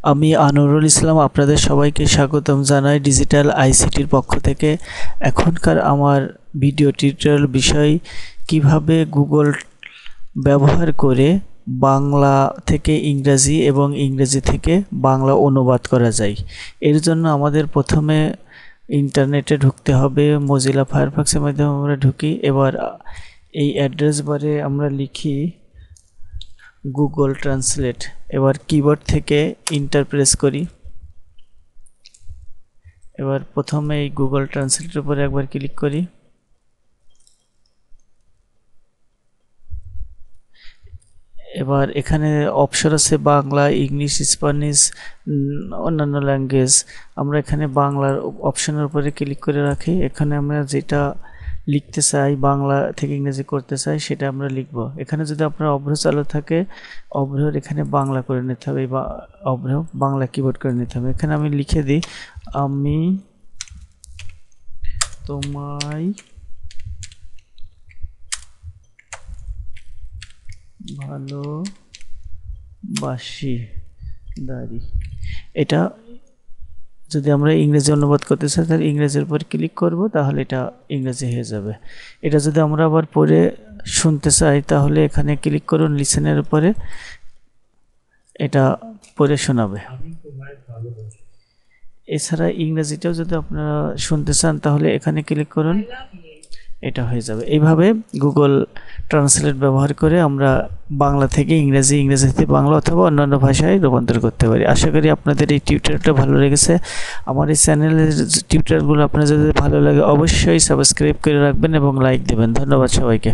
আমি আনোয়ারুল ইসলাম আপনাদের সবাইকে স্বাগতম জানাই ডিজিটাল আইসিটির পক্ষ থেকে। এখনকার আমার ভিডিও টিউটোরিয়াল বিষয় কিভাবে গুগল ব্যবহার করে বাংলা থেকে ইংরেজি এবং ইংরেজি থেকে বাংলা অনুবাদ করা যায়। এর জন্য আমাদের প্রথমে ইন্টারনেটে ঢুকতে হবে। মজিলা ফায়ারফক্সের মাধ্যমে আমরা ঢুকি। এবার এই অ্যাড্রেস বারে আমরা লিখি গুগল ট্রান্সলেট। এবার কিবোর্ড থেকে ইন্টার প্রেস করি। এবার প্রথমে এই গুগল ট্রান্সলেটের উপরে একবার ক্লিক করি। এবার এখানে অপশন আছে বাংলা, ইংলিশ, স্প্যানিশ, অন্যান্য ল্যাঙ্গুয়েজ। আমরা এখানে বাংলার অপশনের উপরে ক্লিক করে রাখি। এখানে আমরা যেটা লিখতে চাই, বাংলা থেকে ইংরেজি করতে চাই, সেটা আমরা লিখব। এখানে যদি আপনার অভ্র চালু থাকে, অভ্রর এখানে বাংলা করে নিতে হবে, বা অভ্র বাংলা কিবোর্ড করে নিতে হবে। এখানে আমি লিখে দিই, আমি তোমায় ভালোবাসি দাঁড়ি। এটা যদি আমরা ইংরেজি অনুবাদ করতে চাই তাহলে ইংরেজির উপর ক্লিক করব, তাহলে এটা ইংরেজি হয়ে যাবে। এটা যদি আমরা আবার পড়ে শুনতে চাই তাহলে এখানে ক্লিক করুন লিসেনের উপরে, এটা পড়ে শোনাবে। এছাড়া ইংরেজিটাও যদি আপনারা শুনতে চান তাহলে এখানে ক্লিক করুন, এটা হয়ে যাবে। এইভাবে গুগল ট্রান্সলেট ব্যবহার করে আমরা বাংলা থেকে ইংরেজি, ইংরেজি থেকে বাংলা অথবা অন্যান্য ভাষায় রূপান্তর করতে পারি। আশা করি আপনাদের এই টিউটোরিয়ালটা ভালো লেগেছে। আমার এই চ্যানেলের টিউটোরিয়ালগুলো আপনার যদি ভালো লাগে অবশ্যই সাবস্ক্রাইব করে রাখবেন এবং লাইক দেবেন। ধন্যবাদ সবাইকে।